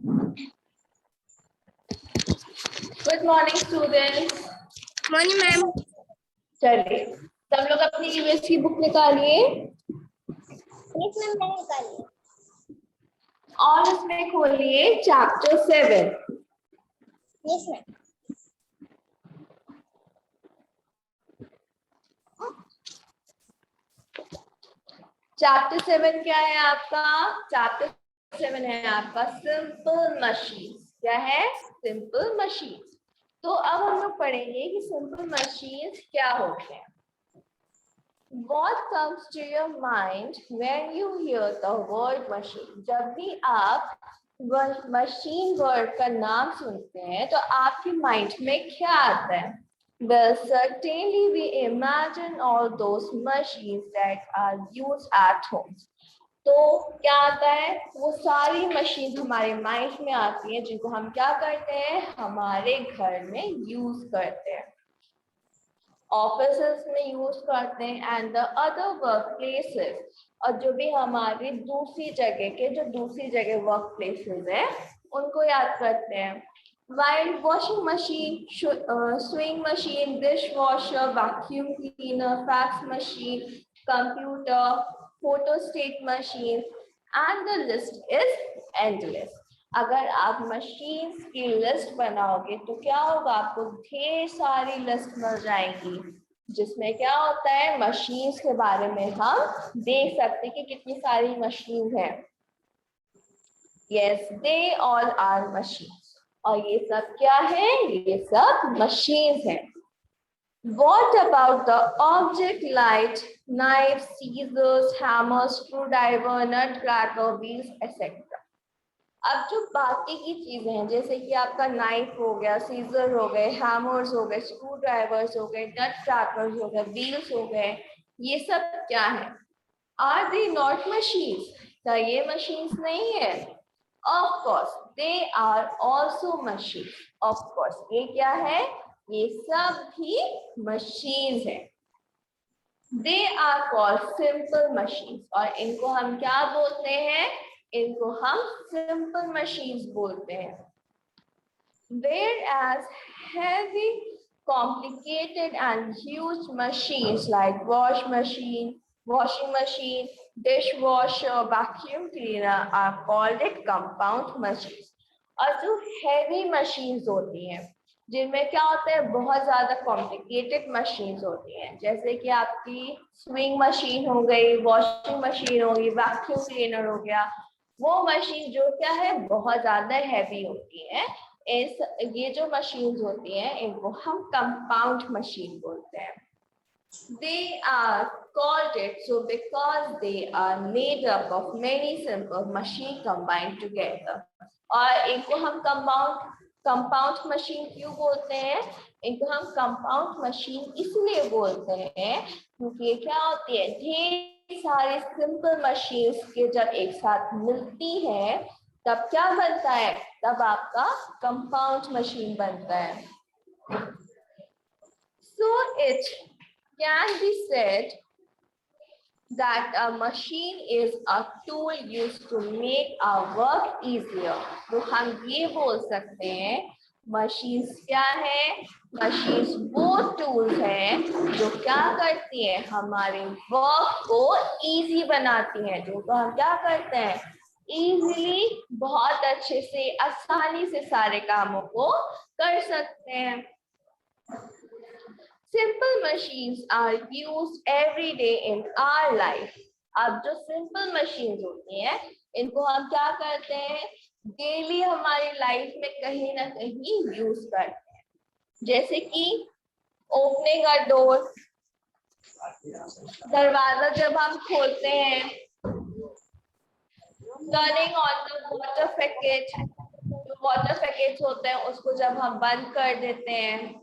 Good morning students. Morning ma'am. चलिए सब लोग अपनी ईवीएस की बुक निकालिए यस मैम, मैंने निकाली। और उसमें खोलिए चैप्टर 7। Yes ma'am. चैप्टर 7 क्या है आपका? चैप्टर 7 है आपका सिंपल मशीन। क्या है? Simple machine. तो अब हम लोग पढ़ेंगे कि सिंपल मशीन्स क्या होते हैं। What comes to your mind when you hear the word machine? जब भी आप मशीन वर्ड का नाम सुनते हैं तो आपके माइंड में क्या आता है? Well, certainly we imagine all those machines that are used at home. तो क्या आता है? वो सारी मशीन हमारे माइंड में आती हैं जिनको हम क्या करते हैं? हमारे घर में यूज करते हैं, ऑफिसेस में यूज करते हैं and the other work places, और जो भी हमारी दूसरी जगह के जो दूसरी जगह वर्क प्लेसेस है उनको याद करते हैं। While washing machine, swing machine, dish washer, vacuum cleaner, fax machine, computer, photostat machine and the list is endless. अगर आप मशीन्स की लिस्ट बनाओगे तो क्या होगा? आपको ढेर सारी लिस्ट मिल जाएंगी जिसमें क्या होता है, मशीन्स के बारे में हम देख सकते हैं कि कितनी सारी मशीन है। Yes, they all are machines. और ये सब क्या है? ये सब मशीन्स हैं। What about the object like knives, scissors, hammers, screwdriver, nutcracker, wheels, etc. अब जो बाकी की चीजें हैं जैसे कि आपका नाइफ हो गया, सीजर हो गए, हैमर्स हो गए, स्क्रू ड्राइवर्स हो गए, नट क्रैकर्स हो गए, व्हील्स हो गए, ये सब क्या है? Are they not machines? क्या ये मशीन्स नहीं है? Of course they are also machine. Of course ये क्या है? ये सब भी मशीन्स है। They are called simple machines, और इनको हम क्या बोलते हैं? इनको हम सिंपल मशीन्स बोलते हैं। Whereas heavy, complicated and huge machines like washing machine, dishwasher, vacuum cleaner are called it compound machines. और जो heavy machines होती हैं जिनमें क्या होता है, बहुत ज्यादा कॉम्प्लिकेटेड मशीन्स होती हैं, जैसे कि आपकी स्विंग मशीन हो गई, वॉशिंग मशीन होगी, वैक्यूम क्लीनर हो गया, वो मशीन जो क्या है बहुत ज्यादा हैवी होती है। ये जो मशीन्स होती हैं इनको हम कंपाउंड मशीन बोलते हैं। They are called it so because they are made up of many simple machine combined together. और इनको हम कंपाउंड मशीन क्यों बोलते हैं? इनको हम कंपाउंड मशीन इसलिए बोलते हैं क्योंकि क्या होती है, ढेर सारी सिंपल मशीन्स के जब एक साथ मिलती है तब क्या बनता है? तब आपका कंपाउंड मशीन बनता है। So it can be said that a machine is a tool used to make our work easier. तो हम ये बोल सकते हैं मशीन्स क्या है? मशीन्स वो टूल्स हैं जो क्या करती हैं, हमारे वर्क को इजी बनाती हैं, जो हम क्या करते हैं, इजीली बहुत अच्छे से आसानी से सारे कामों को कर सकते हैं। Simple machines are used every day in our life. अब जो सिंपल मशीन्स होती हैं इनको हम क्या करते हैं, डेली हमारी लाइफ में कहीं ना कहीं यूज करते हैं, जैसे कि ओपनिंग अ डोर, दरवाजा जब हम खोलते हैं, turning on the water facet, जो वाटर फैकेट्स होते हैं उसको जब हम बंद कर देते हैं,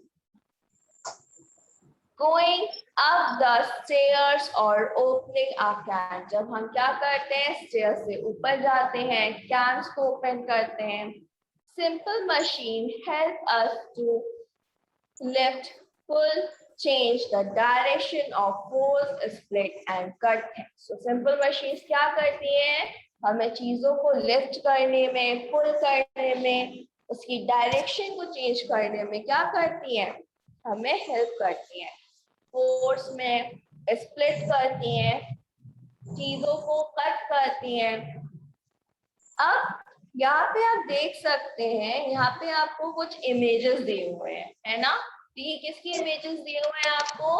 Going up the stairs or opening a can, जब हम क्या करते हैं, स्टेयर से ऊपर जाते हैं, कैन्स को ओपन करते हैं। Simple machine help us to lift, pull, change the direction of force, split and cut things. So simple machines क्या करती हैं? हमें चीजों को लिफ्ट करने में, पुल करने में, उसकी डायरेक्शन को चेंज करने में क्या करती है, हमें हेल्प करती है। फोर्स में स्प्लिट करती हैं, चीजों को कट करती हैं। अब यहाँ पे आप देख सकते हैं, यहाँ पे आपको कुछ इमेजेस दिए हुए हैं, है ना। तो ये किसकी इमेजेस दिए हुए हैं आपको,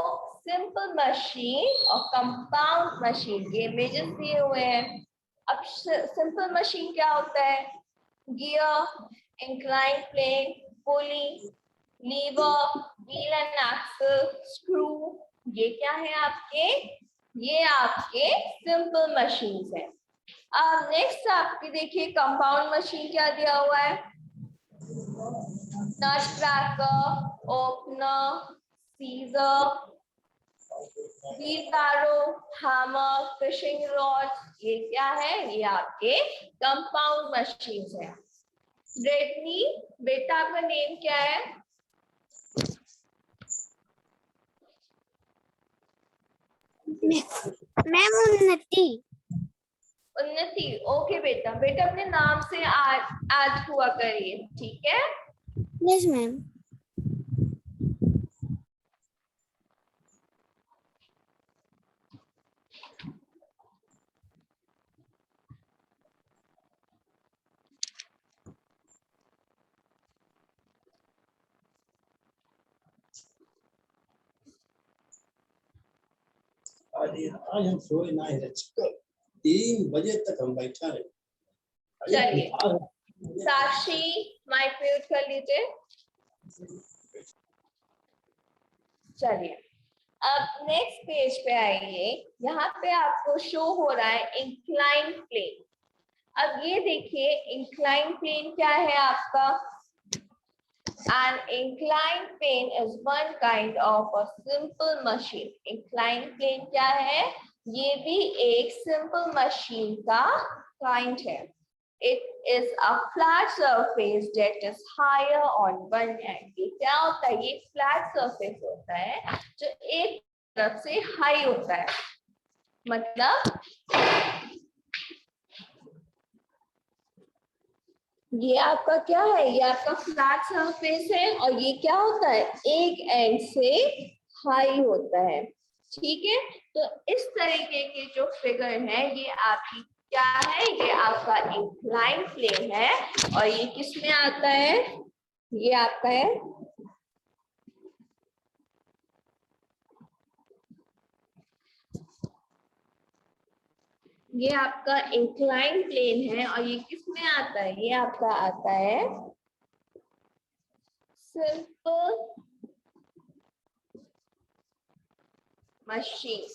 सिंपल मशीन और कंपाउंड मशीन के इमेजेस दिए हुए हैं। अब सिंपल मशीन क्या होता है, gear, incline plane, pulley, lever, wheel and axle, screw, ये क्या है आपके, ये आपके सिंपल मशीन्स हैं। अब नेक्स्ट आपके देखिए कंपाउंड मशीन क्या दिया हुआ है, नट क्रैकर, ओपनर, सीजर, व्हील बैरो, हैमर, फिशिंग रॉड, ये क्या है, ये आपके कंपाउंड मशीन्स हैं। ब्रेटनी, बेटा आपका नेम क्या है, मैम उन्नति। उन्नति, ओके बेटा, बेटा अपने नाम से ऐड हुआ करिए, ठीक है। Yes ma'am. आज हम सोए ना है, 3 बजे तक हम बैठा रहे। चलिए साक्षी माइक म्यूट कर लीजिए। चलिए अब नेक्स्ट पेज पे आइए, यहाँ पे आपको शो हो रहा है इंक्लाइन प्लेन। अब ये देखिए इंक्लाइन प्लेन क्या है आपका, an inclined plane is one kind of a simple machine। inclined plane क्या है, ये भी एक simple machine का kind है। it is a flat surface that is higher on one end। ये क्या होता है, ये flat surface होता है जो एक तरफ से हाई होता है, मतलब ये आपका क्या है, ये आपका फ्लैट सरफेस है और ये क्या होता है, एक एंड से हाई होता है, ठीक है। तो इस तरीके के जो फिगर है ये आपकी क्या है, ये आपका इंक्लाइन प्लेन है और ये किस में आता है, ये आपका है ये आपका इंक्लाइन प्लेन है और ये किस में आता है, ये आपका आता है simple machine।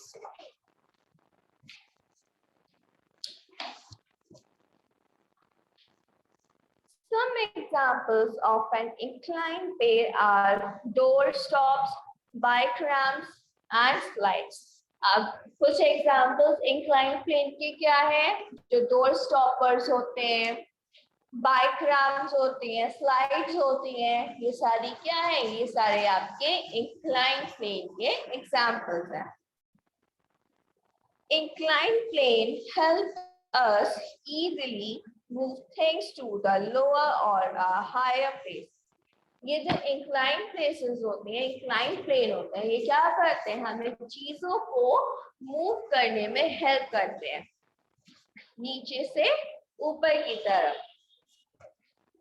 Some examples of an inclined plane are door stops, bike ramps and slides। अब कुछ एग्जाम्पल्स इंक्लाइन प्लेन के क्या है, जो डोर स्टॉपर्स होते हैं, बाइक रैम्स होती हैं, स्लाइड्स होती हैं, ये सारी क्या है, ये सारे आपके इंक्लाइन प्लेन के एग्जाम्पल्स हैं। Inclined plane help us easily move things to the lower or a higher place। ये जो inclined places होते हैं, inclined plane होते हैं, ये क्या करते हैं, हमें चीजों को मूव करने में हेल्प करते हैं नीचे से ऊपर की तरफ।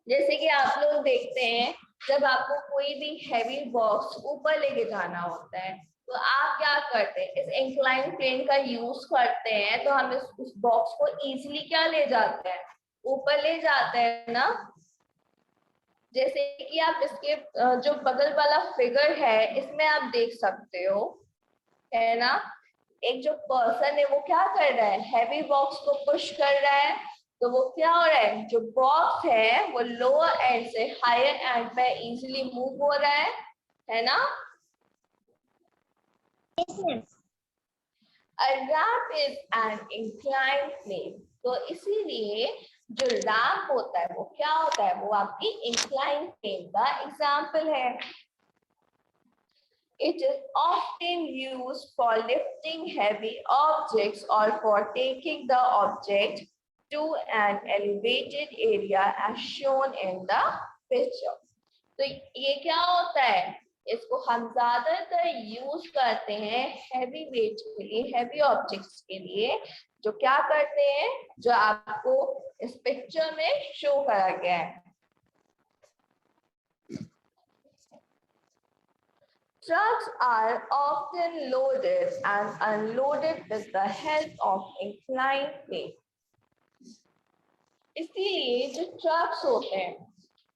जैसे कि आप लोग देखते हैं जब आपको कोई भी हैवी बॉक्स ऊपर लेके जाना होता है तो आप क्या करते हैं, इस इंक्लाइन प्लेन का यूज करते हैं, तो हम उस बॉक्स को इजीली क्या ले जाते हैं, ऊपर ले जाते हैं ना। जैसे कि आप इसके जो बगल वाला फिगर है इसमें आप देख सकते हो, है ना, एक जो पर्सन है वो क्या कर रहा है, हैवी बॉक्स को पुश कर रहा है, तो वो क्या हो रहा है, जो बॉक्स है वो लोअर एंड से हायर एंड पे इजीली मूव हो रहा है ना। A ramp is an inclined plane। तो इसीलिए जो रैम्प होता है वो क्या होता है, वो आपकी इंक्लाइन प्लेन का एग्जाम्पल है। It is often used for lifting heavy objects or for taking the object to an elevated area as shown in the picture. तो ये क्या होता है, इसको हम ज्यादातर यूज करते हैं हैवी वेट के लिए, हैवी ऑब्जेक्ट्स के लिए, जो क्या करते हैं, जो आपको इस पिक्चर में शो करा गया है। Trucks are often loaded and unloaded with the help of inclined plane. इसीलिए जो ट्रक्स होते हैं,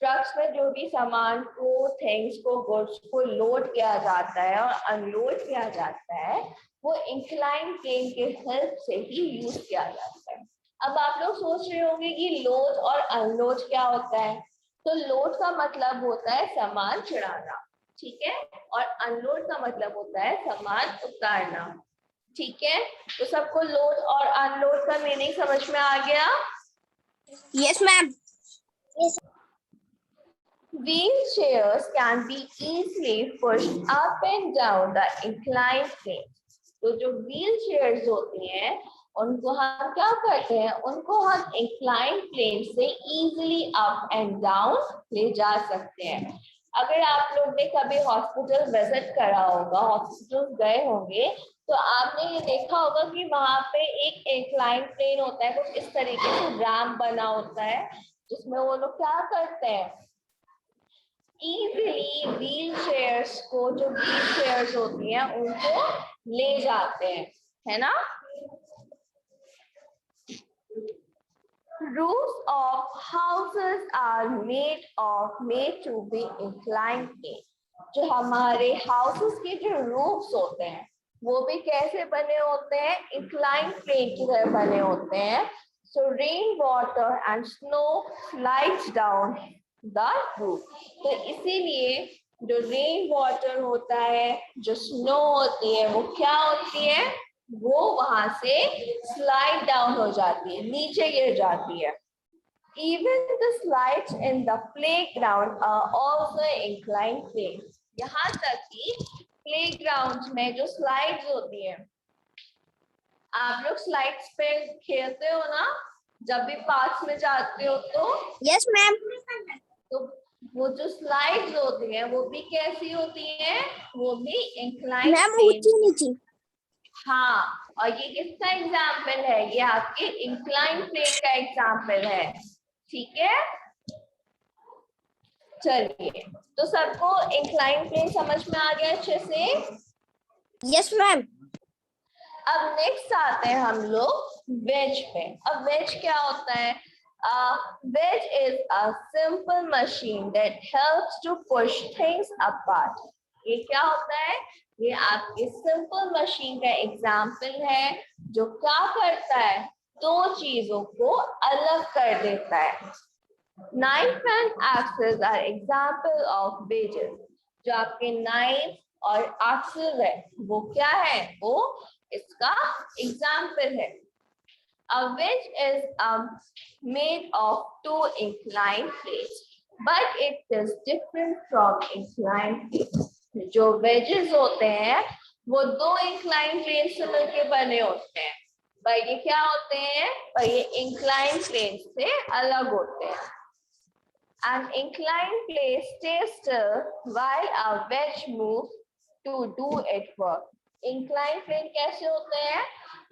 ट्रक्स में जो भी सामान को, थिंग्स को, गुड्स को लोड किया जाता है और अनलोड किया जाता है, वो इंक्लाइन प्लेन के हेल्प से ही यूज किया जाता है। अब आप लोग सोच रहे होंगे कि लोड और अनलोड क्या होता है। तो लोड का मतलब होता है सामान चढ़ाना, ठीक है, और अनलोड का मतलब होता है सामान उतारना, ठीक है। तो सबको लोड और अनलोड का मीनिंग समझ में आ गया? Yes, ma'am. Wheelchairs can be easily pushed up and down the inclined plane. तो जो व्हील चेयर्स होती हैं उनको हम क्या करते हैं, उनको हम इंक्लाइंड प्लेन से इजीली अप एंड डाउन ले जा सकते हैं। अगर आप लोग ने कभी हॉस्पिटल विजिट करा होगा, हॉस्पिटल गए होंगे, तो आपने ये देखा होगा कि वहां पे एक इंक्लाइंड प्लेन होता है, कुछ इस तरीके से रैंप बना होता है, जिसमें वो लोग क्या करते हैं, इजीली व्हील चेयर्स को, जो व्हील चेयर्स होती हैं उनको ले जाते हैं, है ना। Roofs of houses are made to be inclined plane. जो हमारे हाउसेस के जो रूफ्स होते हैं वो भी कैसे बने होते हैं, इंक्लाइंड प्लेन की तरह बने होते हैं। So rain water and snow slides down the roof. तो इसीलिए जो रेन वाटर होता है, जो स्नो होती है, वो क्या होती है, वो वहां से स्लाइड डाउन हो जाती है, नीचे गिर जाती है। Even the slides in the playground are also inclined plane. यहाँ तक कि प्लेग्राउंड में जो स्लाइड्स होती है, आप लोग स्लाइड्स पे खेलते हो ना, जब भी पार्क में जाते हो तो? Yes, ma'am. तो वो जो स्लाइड्स होती हैं वो भी कैसी होती हैं, वो भी इंक्लाइंड Ma'am, प्लेन। ऊंची नीची। हाँ, और ये किसका एग्जाम्पल है, ये आपके इंक्लाइंड प्लेन का एग्जाम्पल है, ठीक है। चलिए, तो सबको इंक्लाइंड प्लेन समझ में आ गया अच्छे से? Yes, ma'am. अब नेक्स्ट आते हैं हम लोग वेज पे। अब वेज क्या होता है? Wedge is a simple machine that helps to push things apart. ये क्या होता है? ये आपके सिंपल मशीन का एग्जाम्पल है, जो क्या करता है, दो चीजों को अलग कर देता है। Knife and axes are example of wedges. जो आपके नाइफ और एक्सल है, वो क्या है, वो इसका एग्जाम्पल है। A wedge is made of two inclined planes, but it is different from inclined planes. जो wedges होते हैं वो दो inclined planes से मिलकर बने होते हैं, पर ये क्या होते हैं, पर ये inclined planes से अलग होते हैं। An inclined plane stays still while a wedge moves to do its work. Inclined plane कैसे होते हैं?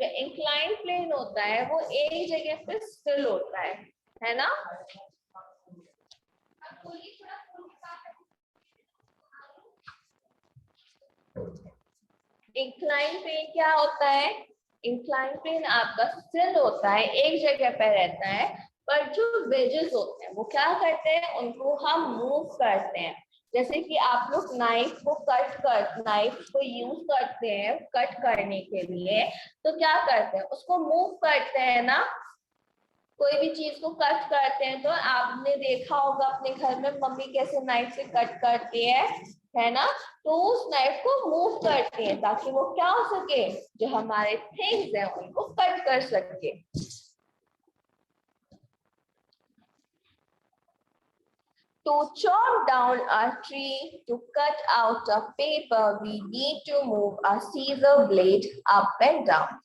जो इंक्लाइन प्लेन होता है वो एक जगह पे स्टिल होता है ना। इंक्लाइन प्लेन क्या होता है? इंक्लाइन प्लेन आपका स्टिल होता है, एक जगह पे रहता है, पर जो वेजेस होते हैं वो क्या करते हैं, उनको हम मूव करते हैं। जैसे कि आप लोग नाइफ को यूज करते हैं कट करने के लिए, तो क्या करते हैं, उसको मूव करते हैं ना। कोई भी चीज को कट करते हैं तो आपने देखा होगा अपने घर में मम्मी कैसे नाइफ से कट करती है ना। तो उस नाइफ को मूव करते हैं ताकि वो क्या हो सके, जो हमारे थिंग्स हैं उनको कट कर सके। To chop down a tree, to cut out a paper, we need to move a scissor blade up and down.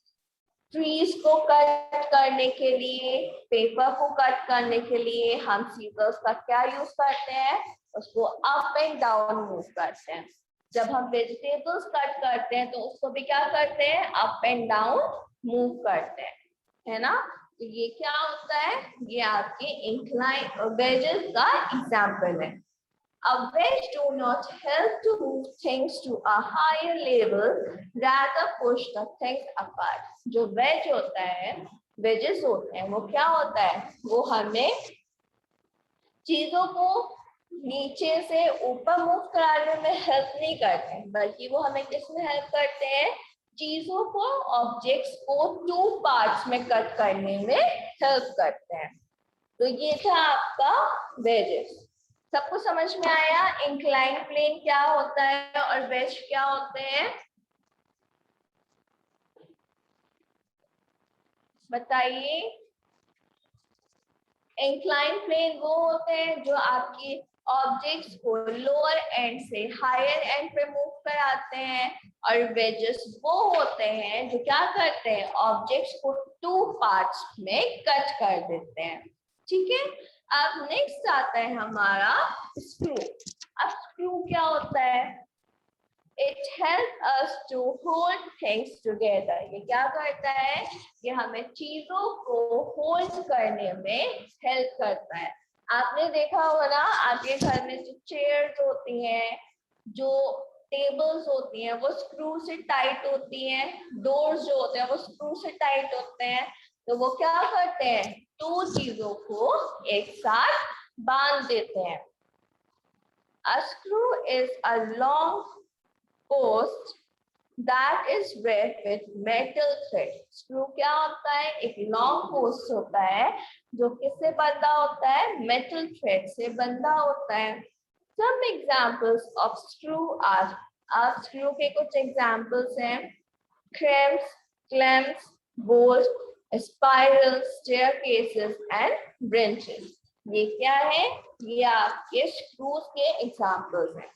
Trees को कट करने के लिए, पेपर को कट करने के लिए हम सीजर्स का क्या यूज करते हैं, उसको अप एंड डाउन मूव करते हैं। जब हम वेजिटेबल्स कट करते हैं तो उसको भी क्या करते हैं, अप एंड डाउन मूव करते हैं, है ना। तो ये क्या होता है, ये आपके इंक्लाइन वेजेस का एग्जाम्पल है। A wedge do not help to move things to a higher level, rather push the things apart. जो wedge होता है, wedges होते हैं, वो क्या होता है, वो हमें चीजों को नीचे से ऊपर मूव कराने में हेल्प नहीं करते हैं, बल्कि वो हमें किसमें हेल्प करते हैं, चीजों को, ऑब्जेक्ट्स को 2 पार्ट्स में कट करने में हेल्प करते हैं। तो ये था आपका वेजेस। सबको समझ में आया इंक्लाइन प्लेन क्या होता है और वेज क्या होते हैं, बताइए। इंक्लाइन प्लेन वो होते हैं जो आपकी ऑब्जेक्ट्स को लोअर एंड से हायर एंड पे मूव कराते हैं, और वेजेस वो होते हैं जो क्या करते हैं, ऑब्जेक्ट्स को 2 पार्ट्स में कट कर देते हैं। ठीक है, अब नेक्स्ट आता है हमारा स्क्रू। अब स्क्रू क्या होता है, It helps us to hold things together. ये क्या करता है, ये हमें चीजों को होल्ड करने में हेल्प करता है। आपने देखा होगा ना, आपके घर में जो चेयर्स होती हैं, जो टेबल्स होती हैं, वो स्क्रू से टाइट होती हैं, डोर्स जो होते हैं वो स्क्रू से टाइट होते हैं। तो वो क्या करते हैं, 2 चीजों को एक साथ बांध देते हैं। A screw is a long post that is wrapped with metal thread. Screw क्या होता है, एक लॉन्ग पोस्ट होता है जो किससे बंधा होता है, मेटल थ्रेड से बंधा होता है। Some examples of screw are, अब स्क्रू के कुछ एग्जाम्पल्स हैं, clamps, clamps, bolts, spirals, staircases and wrenches. ये क्या है, ये आपके स्क्रूज के एग्जाम्पल्स हैं।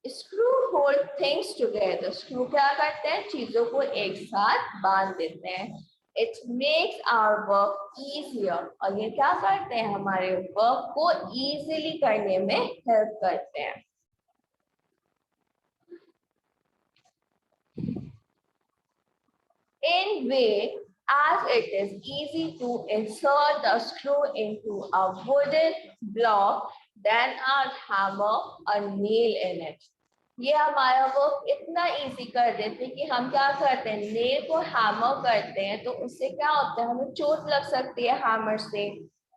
Screw hold things together, screw क्या करते हैं, चीजों को एक साथ बांध देते हैं। It makes our work easier, और ये क्या करते हैं, हमारे वर्क को इजीली करने में हेल्प करते हैं। In way as it is easy to insert the screw into a wooden block than a hammer or nail in it. ये हमारा वर्क इतना इजी कर देते हैं कि हम क्या करते हैं, नेल को हैमर करते हैं तो उससे क्या होता है, हमें चोट लग सकती है हैमर से।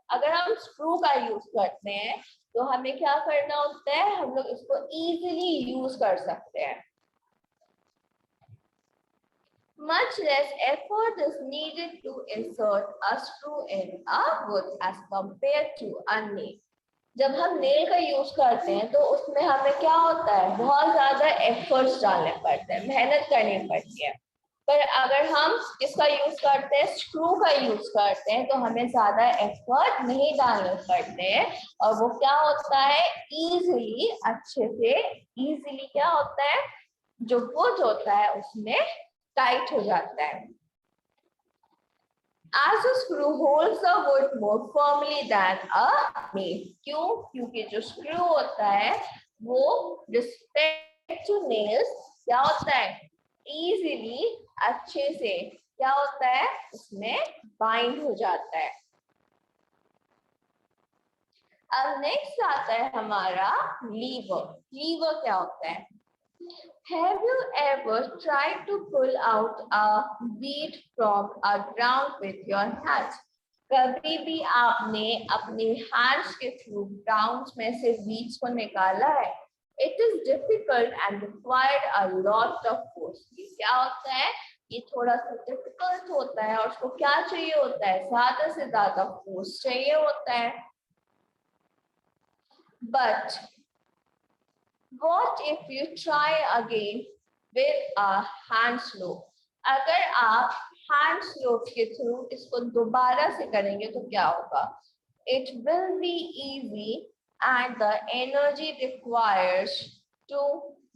अगर हम स्क्रू का यूज करते हैं तो हमें क्या करना होता है, हम लोग इसको इजीली यूज कर सकते हैं। Much less effort is needed to insert a screw in a wood as compared to a nail. जब हम नेल का यूज करते हैं तो उसमें हमें क्या होता है, बहुत ज्यादा एफर्ट्स डालने पड़ते हैं, मेहनत करनी पड़ती है। पर अगर हम इसका यूज करते हैं, स्क्रू का यूज करते हैं, तो हमें ज्यादा एफर्ट नहीं डालने पड़ते हैं, और वो क्या होता है, इजीली, अच्छे से इजीली क्या होता है, जो वुड होता है उसमें टाइट हो जाता है। As a screw holds the wood more firmly than a nail. क्यों? क्योंकि जो स्क्रू होता है वो रिस्पेक्ट टू नेल्स क्या होता है, इजीली, अच्छे से क्या होता है, उसमें बाइंड हो जाता है। अब नेक्स्ट आता है हमारा लीवर। लीवर क्या होता है, Have you ever tried to pull out a weed from a ground with your hands? कभी भी आपने अपने hands के through grounds में से weeds को निकाला है? It is difficult and required a lot of force. ये क्या होता है, ये थोड़ा सा difficult होता है और उसको क्या चाहिए होता है, ज्यादा से ज्यादा force चाहिए होता है। But what if you try again with a hand slope? अगर आप hand slope के थ्रू इसको दोबारा से करेंगे तो क्या होगा, it will be easy and the energy requires to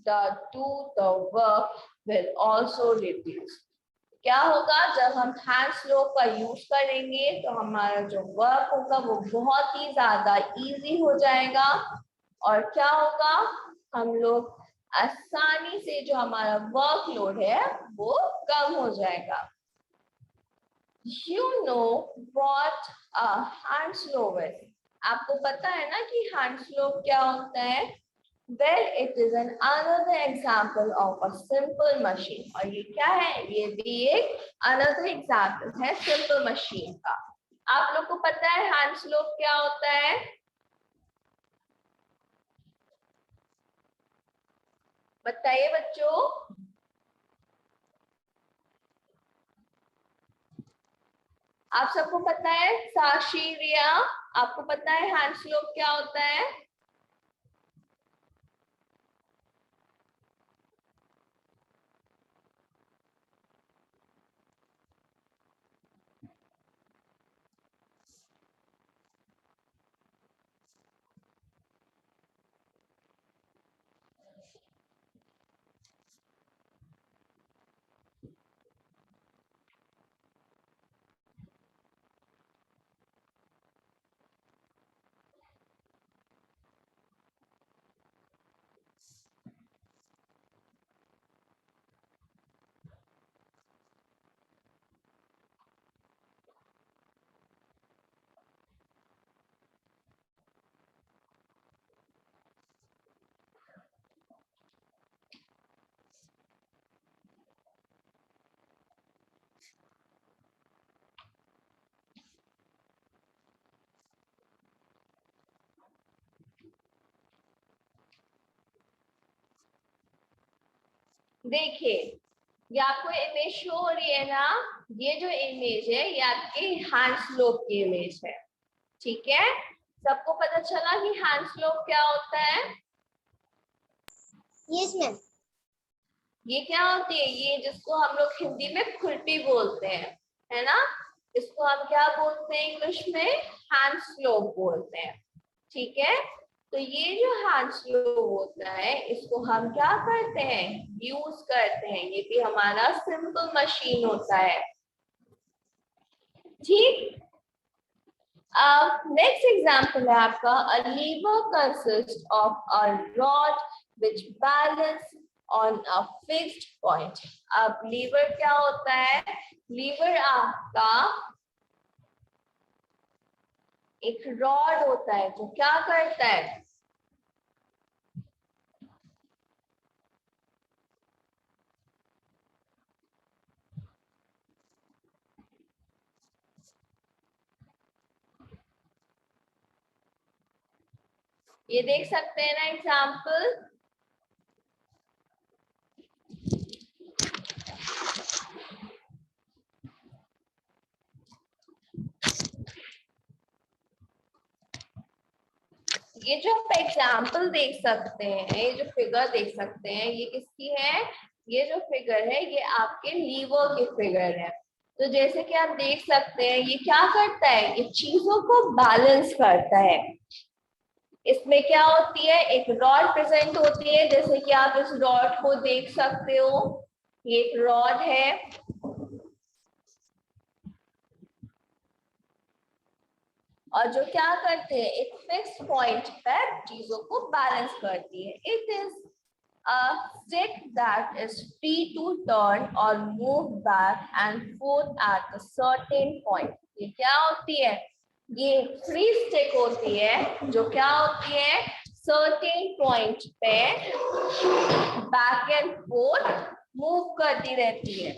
do the work will also reduce. क्या होगा, जब हम हैंड स्लो का यूज करेंगे तो हमारा जो वर्क होगा वो बहुत ही ज्यादा इजी हो जाएगा, और क्या होगा, हम लोग आसानी से जो हमारा वर्कलोड है वो कम हो जाएगा। You know what a hand slow is? आपको पता है ना कि hand slow क्या होता है? Well, it is an another example of a simple machine. और ये क्या है? ये भी एक another example है simple machine का। आप लोग को पता है hand slow क्या होता है? बताइए बच्चों। आप सबको पता है? साक्षी, रिया, आपको पता है हैंड स्लो क्या होता है? देखिए, ये आपको इमेज शो हो रही है ना, ये जो इमेज है ये आपकी हैंड स्लोप की इमेज है। ठीक है, सबको पता चला कि हैंड स्लोप क्या होता है? Yes, ma'am. ये क्या होती है? ये जिसको हम लोग हिंदी में खुरपी बोलते हैं, है ना? इसको हम क्या बोलते हैं इंग्लिश में? हैंड स्लोप बोलते हैं। ठीक है, तो ये जो हैंड स्लो होता है इसको हम क्या करते हैं? यूज करते हैं। ये भी हमारा सिंपल मशीन होता है। ठीक, नेक्स्ट एग्जांपल है आपका, a lever consist of a rod which balance on a fixed point. अब लीवर क्या होता है? लीवर आपका एक रॉड होता है जो क्या करता है? ये देख सकते हैं ना एग्जाम्पल। ये जो आप एग्जाम्पल देख सकते हैं, ये जो फिगर देख सकते हैं, ये किसकी है? ये जो फिगर है ये आपके लीवर की फिगर है। तो जैसे कि आप देख सकते हैं ये क्या करता है? ये चीजों को बैलेंस करता है। इसमें क्या होती है? एक रॉड प्रेजेंट होती है, जैसे कि आप इस रॉड को देख सकते हो, ये एक रॉड है। और जो क्या करते हैं, एक फिक्स पॉइंट पर चीजों को बैलेंस करती है। It is a stick that is free to turn or move back and forth at a certain point। ये क्या होती है? ये फ्री स्टिक होती है जो क्या होती है? certain point पे बैक एंड फोर्थ मूव करती रहती है।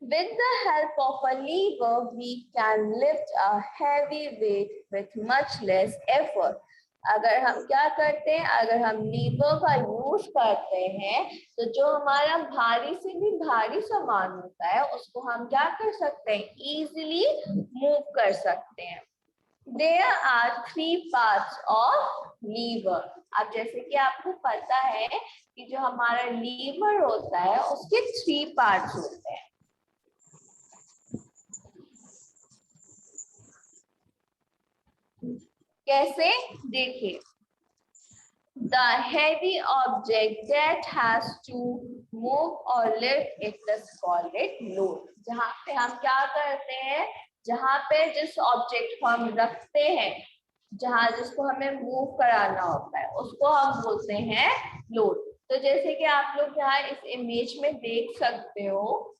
With the help of a lever, we can lift a heavy weight with much less effort। अगर हम क्या करते हैं? अगर हम लीवर का यूज करते हैं तो जो हमारा भारी से भी भारी सामान होता है उसको हम क्या कर सकते हैं? इजीली मूव कर सकते हैं। There are three parts of lever। अब जैसे कि आपको पता है कि जो हमारा लीवर होता है उसके 3 पार्ट्स होते हैं। कैसे? देखिए, the heavy object that has to move or lift it is called it load. जहाँ पे हम क्या करते हैं, जहाँ पे जिस ऑब्जेक्ट को हम रखते हैं, जहाँ जिसको हमें मूव कराना होता है, उसको हम बोलते हैं लोड. तो जैसे कि आप लोग यहाँ इस इमेज में देख सकते हो,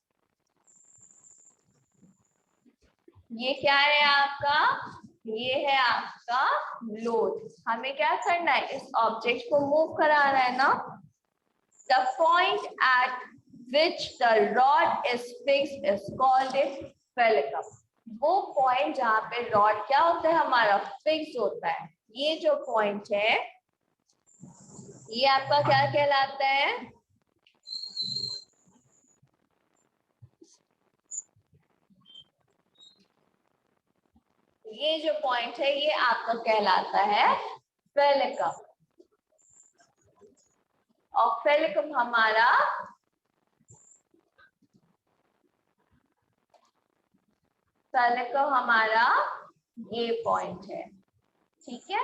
ये क्या है आपका, ये है आपका लोड. हमें क्या करना है, इस ऑब्जेक्ट को मूव कराना है ना. The point at which the rod is fixed is called a फेलिकम. वो पॉइंट जहाँ पे रॉड क्या होता है हमारा, फिक्स होता है. ये जो पॉइंट है ये आपका क्या कहलाता है, ये जो पॉइंट है ये आपका कहलाता है फेलिकम. और फेलिकम हमारा ये पॉइंट है. ठीक है.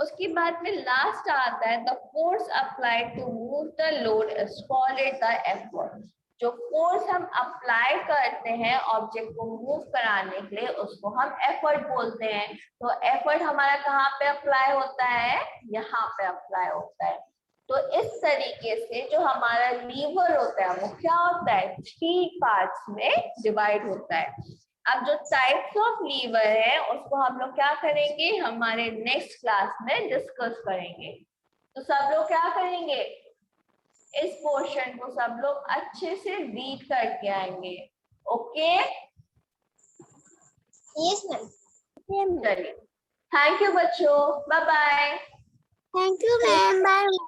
उसके बाद में लास्ट आता है, the force applied to move the load is called the effort. जो फोर्स हम अप्लाई करते हैं ऑब्जेक्ट को मूव कराने के लिए, उसको हम एफर्ट बोलते हैं. तो एफर्ट हमारा कहाँ पे अप्लाई होता है, यहाँ पे अप्लाई होता है. तो इस तरीके से जो हमारा लीवर होता है वो क्या होता है, 3 पार्ट्स में डिवाइड होता है. अब जो टाइप्स ऑफ लीवर है उसको हम लोग क्या करेंगे, हमारे नेक्स्ट क्लास में डिस्कस करेंगे. तो सब लोग क्या करेंगे, इस पोर्शन को सब लोग अच्छे से रीड करके आएंगे. ओके. Yes, ma'am. चलिए, थैंक यू बच्चों, bye bye. Thank you, ma'am. Bye.